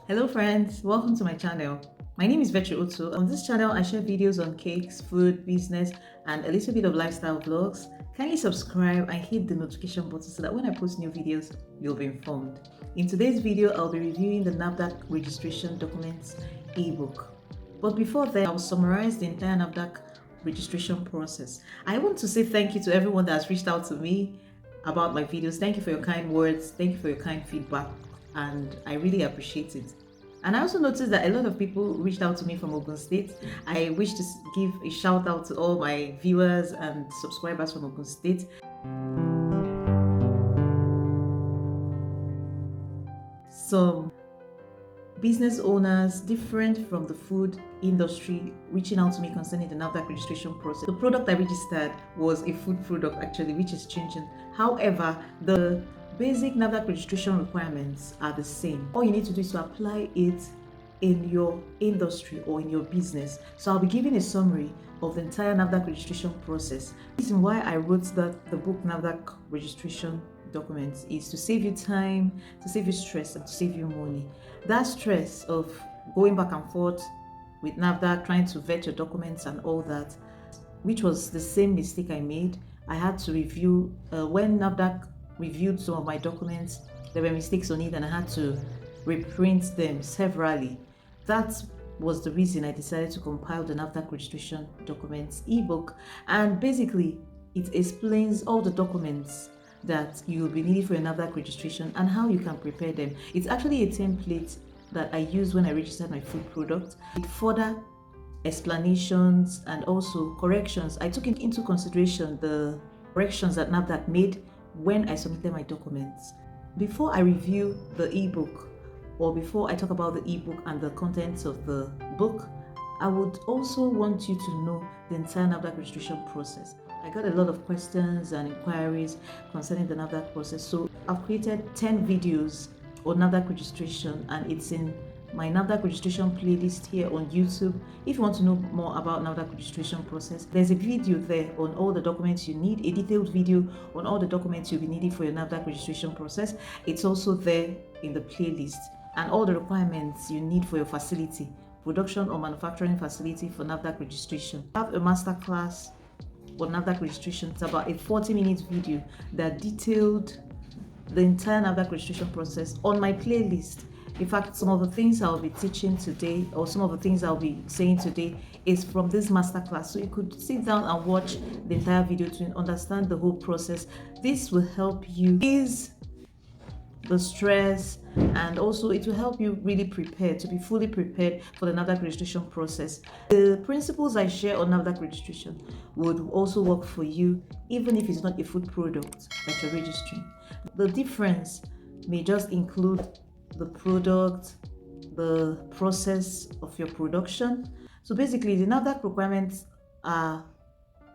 Hello friends, welcome to my channel. My name is Vetri Otu. On this channel, I share videos on cakes, food, business, and a little bit of lifestyle vlogs. Kindly subscribe and hit the notification button so that when I post new videos, you'll be informed. In today's video, I'll be reviewing the NAFDAC Registration Documents Ebook. But before that, I'll summarize the entire NAFDAC registration process. I want to say thank you to everyone that has reached out to me about my videos. Thank you for your kind words. Thank you for your kind feedback. And I really appreciate it. And I also noticed that a lot of people reached out to me from Ogun State. I wish to give a shout out to all my viewers and subscribers from Ogun State. Some business owners different from the food industry reaching out to me concerning the NAFDAC registration process. The product I registered was a food product actually, which is changing. However, the basic NAFDAC registration requirements are the same. All you need to do is to apply it in your industry or in your business. So I'll be giving a summary of the entire NAFDAC registration process. The reason why I wrote the book NAFDAC Registration Documents is to save you time, to save you stress, and to save you money. That stress of going back and forth with NAFDAC, trying to vet your documents and all that, which was the same mistake I made. I had to review, when NAFDAC reviewed some of my documents, there were mistakes on it and I had to reprint them severally. That was the reason I decided to compile the NAFDAC Registration Documents Ebook, and basically it explains all the documents that you will be needing for your NAFDAC registration and how you can prepare them. It's actually a template that I use when I registered my food product. With further explanations and also corrections, I took into consideration the corrections that NAFDAC made when I submitted my documents. Before I review the ebook, or before I talk about the ebook and the contents of the book, I would also want you to know the entire NAFDAC registration process. I got a lot of questions and inquiries concerning the NAFDAC process, so I've created 10 videos on NAFDAC registration, and it's in my NAFDAC registration playlist here on YouTube. If you want to know more about NAFDAC registration process, there's a video there on all the documents you need, a detailed video on all the documents you'll be needing for your NAFDAC registration process. It's also there in the playlist, and all the requirements you need for your facility, production or manufacturing facility for NAFDAC registration. I have a masterclass on NAFDAC registration. It's about a 40-minute video that detailed the entire NAFDAC registration process on my playlist. In fact, some of the things I'll be teaching today, or some of the things I'll be saying today, is from this masterclass. So you could sit down and watch the entire video to understand the whole process. This will help you ease the stress, and also it will help you really prepare, to be fully prepared for the NAFDAC registration process. The principles I share on NAFDAC registration would also work for you, even if it's not a food product that you're registering. The difference may just include the product, the process of your production. So basically, the NAFDAC requirements are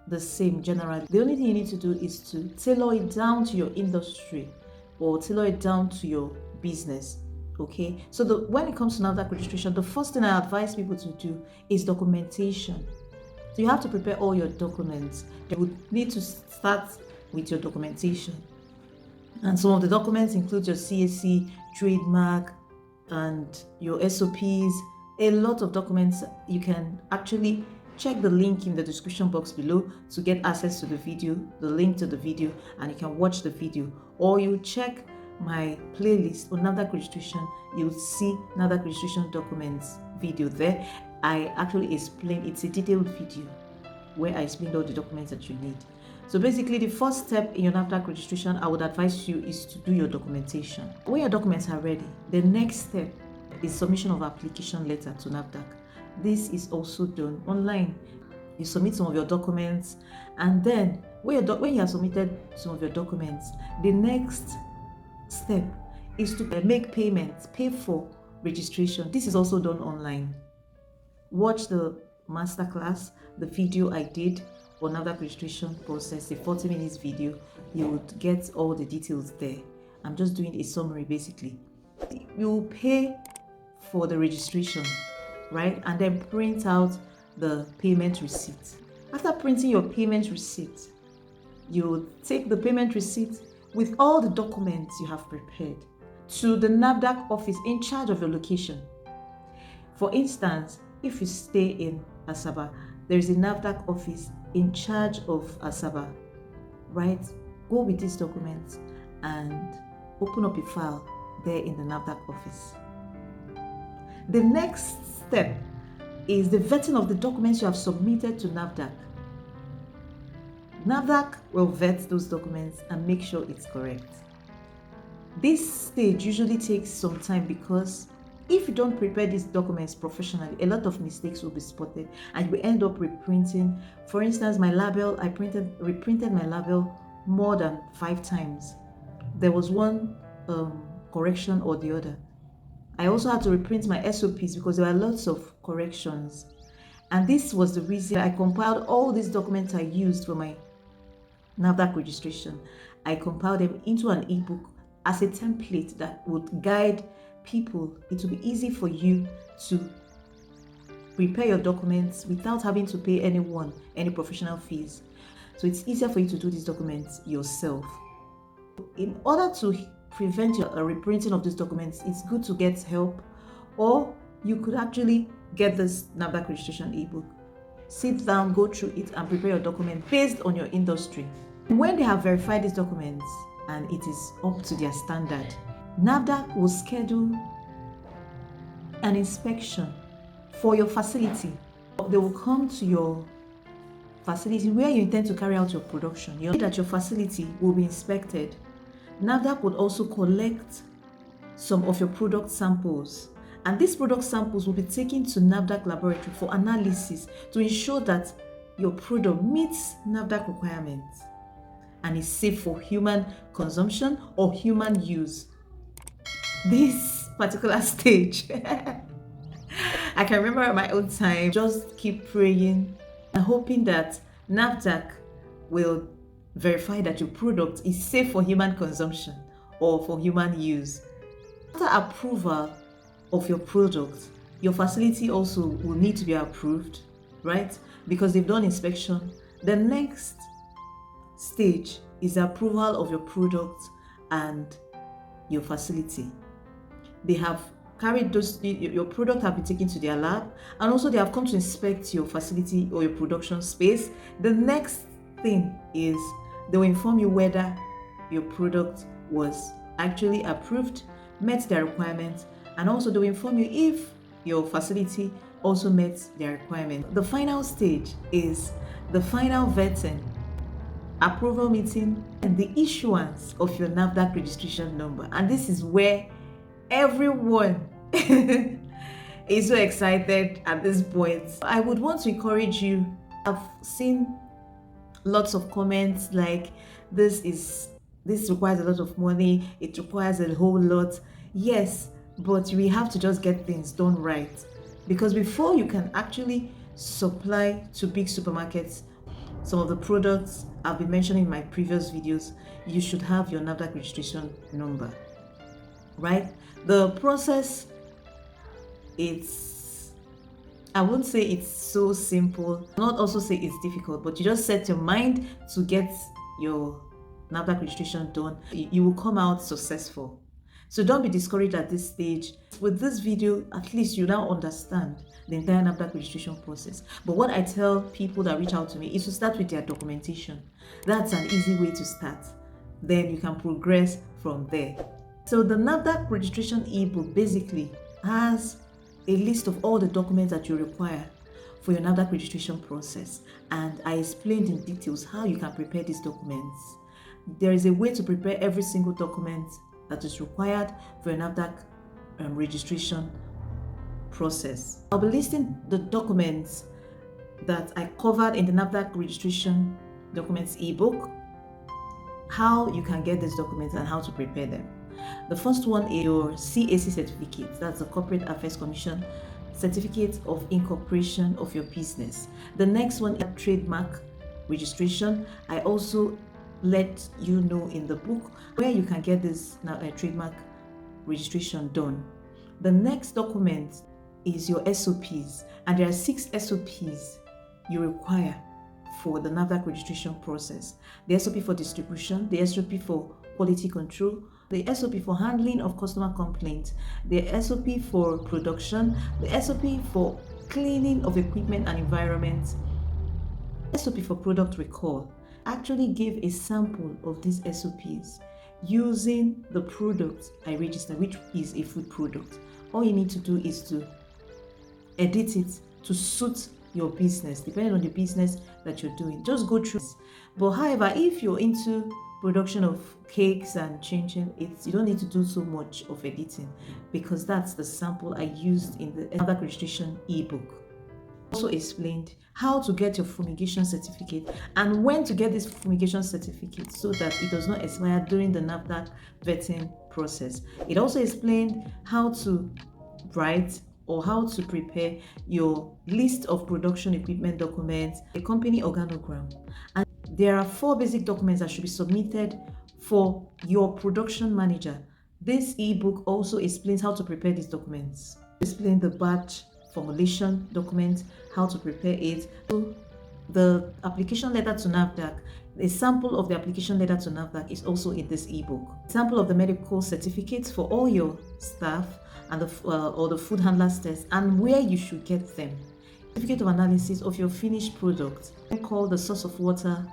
the same generally. The only thing you need to do is to tailor it down to your industry or tailor it down to your business. Okay, so when it comes to NAFDAC registration, the first thing I advise people to do is documentation. So you have to prepare all your documents. You would need to start with your documentation. And some of the documents include your CAC, trademark, and your SOPs. A lot of documents. You can actually check the link in the description box below to get access to the video, the link to the video, and you can watch the video. Or you check my playlist on NAFDAC registration, you'll see NAFDAC registration documents video there. I actually explain, it's a detailed video where I explain all the documents that you need. So basically, the first step in your NAFDAC registration, I would advise you, is to do your documentation. When your documents are ready, the next step is submission of application letter to NAFDAC. This is also done online. You submit some of your documents, and then when you have submitted some of your documents, the next step is to make payments, pay for registration. This is also done online. Watch the masterclass, the video I did on NAFDAC registration process, a 40 minutes video. You would get all the details there. I'm just doing a summary basically. You will pay for the registration, right? And then print out the payment receipt. After printing your payment receipt, you take the payment receipt with all the documents you have prepared. to the NAFDAC office in charge of your location. For instance, if you stay in Asaba, there is a NAFDAC office in charge of Asaba, right? Go with these documents and open up a file there in the NAFDAC office. The next step is the vetting of the documents you have submitted to NAFDAC. NAFDAC will vet those documents and make sure it's correct. This stage usually takes some time because if you don't prepare these documents professionally, a lot of mistakes will be spotted and you will end up reprinting. For instance, my label, I reprinted my label more than 5 times. There was one correction or the other. I also had to reprint my SOPs because there were lots of corrections. And this was the reason I compiled all these documents I used for my NAFDAC registration. I compiled them into an ebook as a template that would guide people. It will be easy for you to prepare your documents without having to pay anyone any professional fees. So it's easier for you to do these documents yourself. In order to prevent your reprinting of these documents, it's good to get help, or you could actually get this NAFDAC registration ebook. Sit down, go through it, and prepare your document based on your industry. When they have verified these documents and it is up to their standard, NAFDAC will schedule an inspection for your facility. They will come to your facility where you intend to carry out your production. You know that your facility will be inspected. NAFDAC would also collect some of your product samples, and these product samples will be taken to NAFDAC laboratory for analysis to ensure that your product meets NAFDAC requirements and is safe for human consumption or human use. This particular stage, I can remember at my own time, just keep praying and hoping that NAFDAC will verify that your product is safe for human consumption or for human use. After approval of your product, your facility also will need to be approved, right? Because they've done inspection. The next stage is the approval of your product and your facility. They have carried your product have been taken to their lab, and also they have come to inspect your facility or your production space. The next thing is they will inform you whether your product was actually approved, met their requirements, and also they will inform you if your facility also met their requirement. The final stage is the final vetting, approval meeting, and the issuance of your NAFDAC registration number. And this is where everyone is so excited at this point. I would want to encourage you. I've seen lots of comments like this requires a lot of money, it requires a whole lot. Yes, but we have to just get things done right, because before you can actually supply to big supermarkets some of the products I've been mentioning in my previous videos, you should have your NAFDAC registration number, right? The process, I won't say it's so simple, not also say it's difficult, but you just set your mind to get your NAFDAC registration done. You will come out successful. So don't be discouraged at this stage. With this video, at least you now understand the entire NAFDAC registration process. But what I tell people that reach out to me is to start with their documentation. That's an easy way to start. Then you can progress from there. So the NAFDAC registration ebook basically has a list of all the documents that you require for your NAFDAC registration process, and I explained in details how you can prepare these documents. There is a way to prepare every single document that is required for your NAFDAC registration process. I'll be listing the documents that I covered in the NAFDAC Registration Documents Ebook, how you can get these documents and how to prepare them. The first one is your CAC certificate. That's the Corporate Affairs Commission Certificate of Incorporation of your business. The next one is trademark registration. I also let you know in the book where you can get this trademark registration done. The next document is your SOPs, and there are 6 SOPs you require for the NAFDAC registration process. The SOP for distribution, the SOP for quality control, the SOP for handling of customer complaints, the SOP for production, the SOP for cleaning of equipment and environment, SOP for product recall. Actually give a sample of these SOPs using the product I registered, which is a food product. All you need to do is to edit it to suit your business, depending on the business that you're doing. Just go through. But however, if you're into production of cakes and changing it, you don't need to do so much of editing, because that's the sample I used in the NAFDAC Registration Ebook. Also explained how to get your fumigation certificate and when to get this fumigation certificate so that it does not expire during the NAFDAC vetting process. It also explained how to write or how to prepare your list of production equipment documents, a company organogram. And there are 4 basic documents that should be submitted for your production manager. This ebook also explains how to prepare these documents. Explain the batch formulation document, how to prepare it. So the application letter to NAFDAC, a sample of the application letter to NAFDAC is also in this ebook. Sample of the medical certificates for all your staff and the food handlers test and where you should get them. Certificate of analysis of your finished product, called the source of water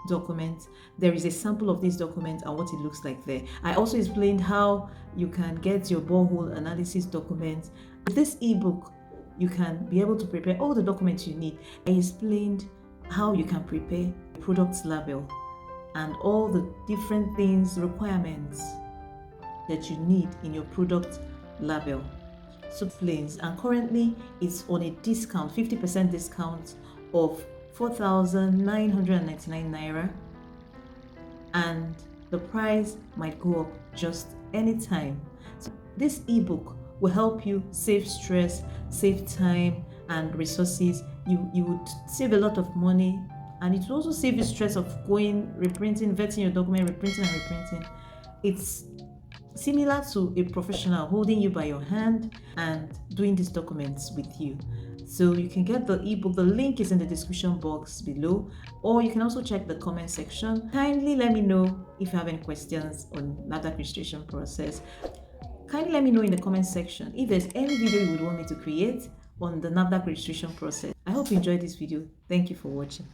document. There is a sample of this document and what it looks like there. I also explained how you can get your borehole analysis document. With this ebook, you can be able to prepare all the documents you need. I explained how you can prepare a product label and all the different things, requirements that you need in your product label. So planes, and currently it's on a discount, 50% discount of 4,999 naira, and the price might go up just anytime. So this ebook will help you save stress, save time and resources. You would save a lot of money, and it will also save you stress of going, reprinting, vetting your document, reprinting and reprinting. It's similar to a professional holding you by your hand and doing these documents with you. So you can get the ebook. The link is in the description box below, or you can also check the comment section. Kindly let me know if you have any questions on NAFDAC registration process. Kindly let me know in the comment section if there's any video you would want me to create on the NAFDAC registration process. I hope you enjoyed this video. Thank you for watching.